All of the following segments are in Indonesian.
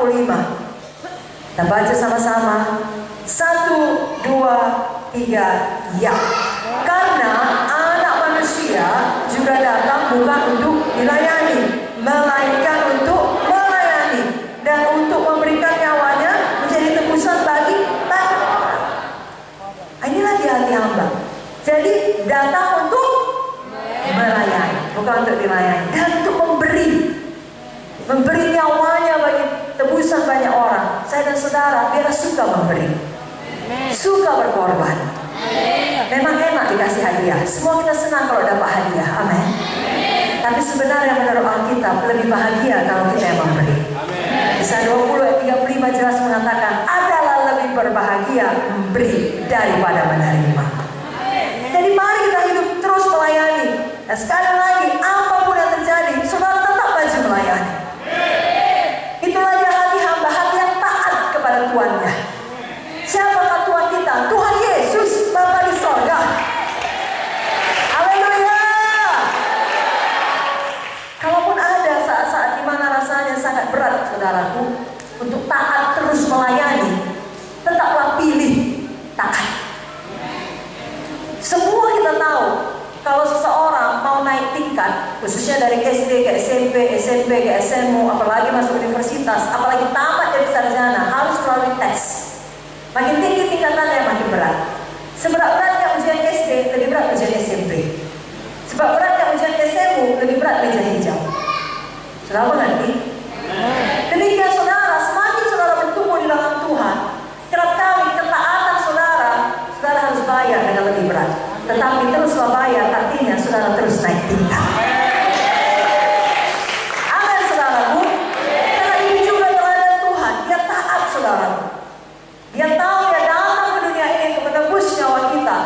45. Kita baca sama-sama. 1, 2, 3, ya. Karena Anak Manusia juga datang bukan untuk dilayani, melainkan untuk melayani dan untuk memberikan nyawanya menjadi tebusan bagi banyak orang. Inilah di hati hamba. Jadi datang untuk melayani, bukan untuk dilayani, dan untuk memberi nyawanya bagi tebusan banyak orang. Saya dan saudara biar suka memberi, suka berkorban. Memang enak dikasih hadiah. Semua kita senang kalau dapat hadiah. Amin. Tapi sebenarnya menurut Alkitab lebih bahagia kalau kita yang memberi. Kisah 20 ayat 35 jelas mengatakan adalah lebih berbahagia memberi daripada menerima. Jadi mari kita hidup terus melayani. Dan sekali lagi apapun yang terjadi, saudara tetap maju melayani. Itulah dia hati hamba, hati yang taat kepada Tuannya. Siapakah Tuhan kita? Tuhan Yesus, Bapa di sorga. Haleluya. Kalaupun ada saat-saat di mana rasanya sangat berat, saudaraku, untuk taat terus melayani, tetaplah pilih taat. Semua kita tahu, kalau seseorang mau naik tingkat, khususnya dari SD ke SMP, SMP ke SMU, apalagi masuk universitas, apalagi tamat jadi sarjana, harus melalui tes. Makin tinggi tingkatannya makin berat. Seberat-beratnya ujian SD, lebih berat ujian SMP. Seberat-beratnya ujian SMU, lebih berat meja hijau. Saudara mengerti? Demikian saudara, semakin saudara bertumbuh di dalam Tuhan, kerap kali ketaatan saudara harus bayar dengan lebih berat. Tetapi teruslah bayar, artinya saudara terus naik tingkat. Amin saudaraku. Karena ini juga teladan Tuhan. Dia taat saudaraku. Dia tahu dia datang ke dunia ini untuk menebus nyawa kita.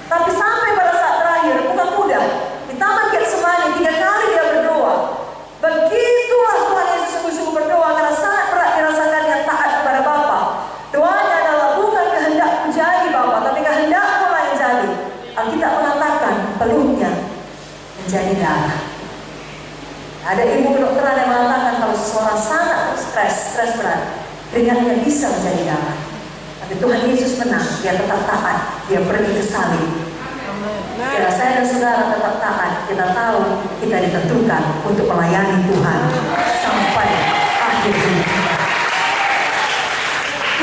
Tapi sampai pada saat terakhir bukan mudah. Di Taman Getsemani 3 kali dia berdoa. Begitulah Tuhan Yesus sungguh-sungguh berdoa karena sangat berat dirasakannya taat kepada Bapa. Doanya adalah bukan kehendakku jadi Bapa, tapi kehendakmu lah yang jadi. Alkitab mengatakan peluknya menjadi darah. Ada ilmu kedokteran yang mengatakan kalau seseorang sangat stres berat, keringatnya bisa menjadi darah. Tapi Tuhan Yesus menang, dia tetap taat, dia pergi ke salib. Bila saya dan saudara tetap taat, kita tahu kita ditentukan untuk melayani Tuhan sampai akhir hidup.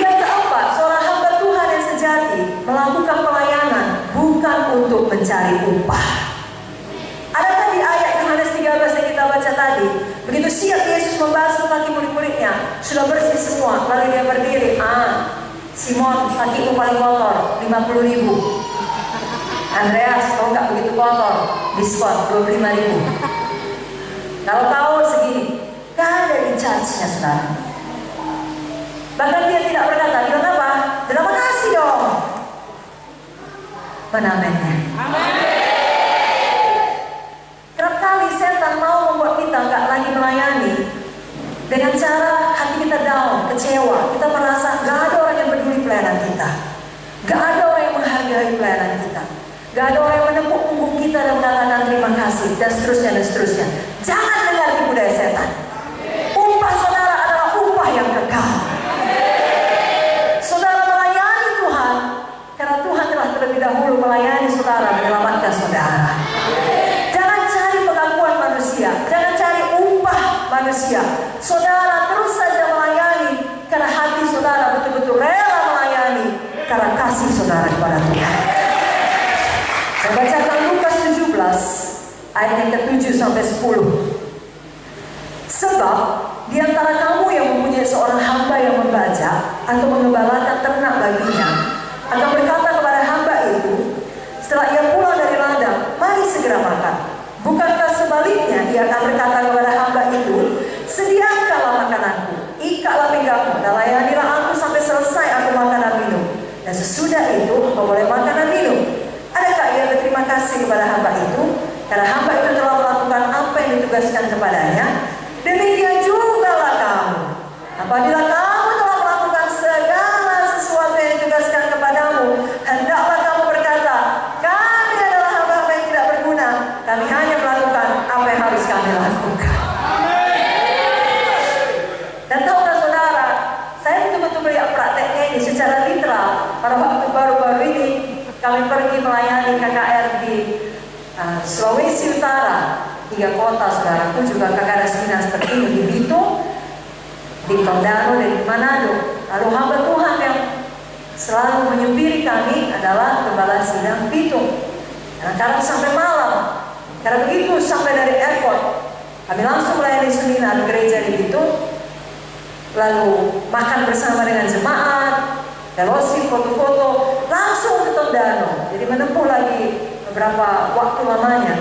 Yang keempat, seorang hamba Tuhan yang sejati melakukan pelayanan bukan untuk mencari upah. Adakah di ayat Yohanes 13 yang kita baca tadi, begitu siap Yesus membasuh kaki murid-muridnya, sudah bersih semua, lalu dia berdiri, Simon, kakimu paling kotor, 50.000. Andreas, kalau nggak begitu kotor, diskon 25.000. Kalau tahu segini, gak ada di charge-nya saudara. Bahkan dia tidak berkata, bilang apa? Terima kasih dong. Mana amennya? Kerap kali setan mau membuat kita nggak lagi melayani dengan cara hati kita down, kecewa. Kita merasa nggak ada orang yang peduli pelayanan kita, nggak ada orang yang menghargai pelayanan kita, nggak ada orang yang menepuk punggung kita dan mengatakan terima kasih dan seterusnya dan seterusnya. Jangan dengar tipu daya setan. Upah saudara adalah upah yang kekal. Saudara melayani Tuhan karena Tuhan telah terlebih dahulu melayani saudara, menyelamatkan saudara. Jangan cari pengakuan manusia, jangan cari upah manusia. Saudara terus saja melayani karena hati saudara betul-betul rela melayani karena kasih saudara kepada Tuhan. Saya bacakan Lukas 17 ayat yang ke-7 sampai 10. Sebab di antara kamu yang mempunyai seorang hamba yang membaca atau mengembalakan ternak baginya akan berkata kepada hamba itu setelah ia pulang dari ladang, mari segera makan. Bukankah sebaliknya ia akan berkata kepada hamba itu, sediakanlah makananku, ikatlah pinggangmu, dan layanilah aku sampai selesai aku makan dan minum. Dan sesudah itu engkau boleh makan dan minum. Adakah ia berterima kasih kepada hamba itu karena hamba itu telah melakukan apa yang ditugaskan kepadanya? Demikian jugalah kamu. Apabila kamu telah melakukan segala sesuatu yang ditugaskan kepadamu, hendaklah kamu berkata, kami adalah hamba-hamba yang tidak berguna. Kami hanya melakukan apa yang harus kami lakukan. Dan tahukah saudara, secara literal. Pada waktu baru-baru ini kami pergi melayani KKR di Sulawesi Utara, 3 kota saudaraku, juga KKR seminar seperti ini di Bitung, di Tondano, dan di Manado. Lalu hamba Tuhan yang selalu menyupiri kami adalah Gembala Sidang Bitung. Karena sampai malam, karena begitu sampai dari airport, kami langsung melayani seminar gereja di Bitung, lalu makan bersama dengan jemaat, fellowship, foto-foto, langsung ke Tondano. Jadi menempuh lagi beberapa waktu lamanya,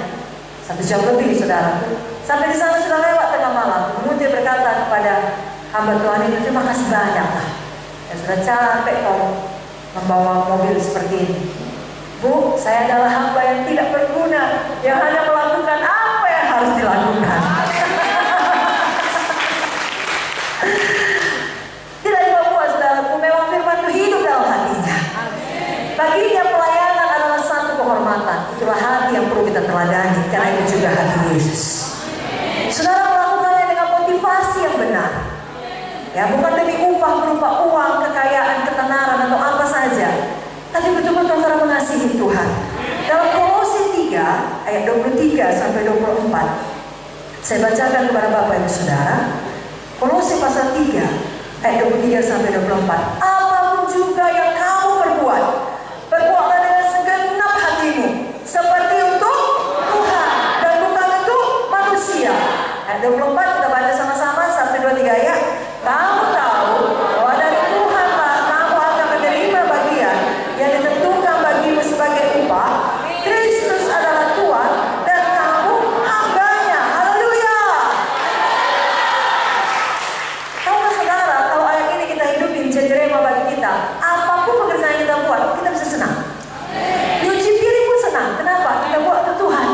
1 jam lebih saudara. Sampai di sana sudah lewat tengah malam. Kemudian dia berkata kepada hamba Tuhan itu, terima kasih banyak lah, ya sudah capek kau membawa mobil seperti ini. Bu, saya adalah hamba yang tidak berguna, yang hanya melakukan apa yang harus dilakukan. Tidak dibawa saudaraku, memang firman itu hidup dalam hatinya. Baginya pelayanan adalah satu kehormatan. Itulah hati yang perlu kita teladani, karena itu juga hati Yesus. Saudara melakukannya dengan motivasi yang benar, ya, bukan demi upah berupa uang, kekayaan, ketenaran atau apa saja, tapi betul-betul karena mengasihi Tuhan. Dalam Kolose 3 ayat 23 sampai 24, saya bacakan kepada Bapak Ibu Saudara. Kolose pasal 3 ayat 23 sampai 24. Apapun juga yang kamu perbuat, perbuatlah dengan segenap hatimu, seperti untuk Tuhan dan bukan untuk manusia. Ayat 24 kita baca sama-sama, 1, 2, 3 ayat. Kamu tahu bahwa dari Tuhanlah kamu akan menerima bagian yang ditentukan bagimu sebagai upah. Kristus adalah Tuhan dan kamu hambanya. Haleluya. Tahu saudara, kalau ayat ini kita hidupin jadi rema bagi kita, apapun pekerjaan yang kita buat, kita bisa senang. Nyuci piring pun senang. Kenapa? Kita buat untuk Tuhan.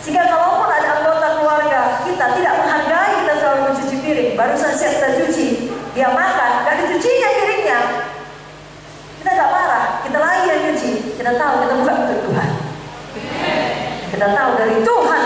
Sehingga kalaupun ada anggota keluarga kita tidak menghargai kita selalu mencuci piring, barusan siap kita cuci, dia makan, dan dicucinya piringnya, kita gak marah, kita lagi yang cuci. Kita tahu kita bukan untuk Tuhan. Kita tahu dari Tuhan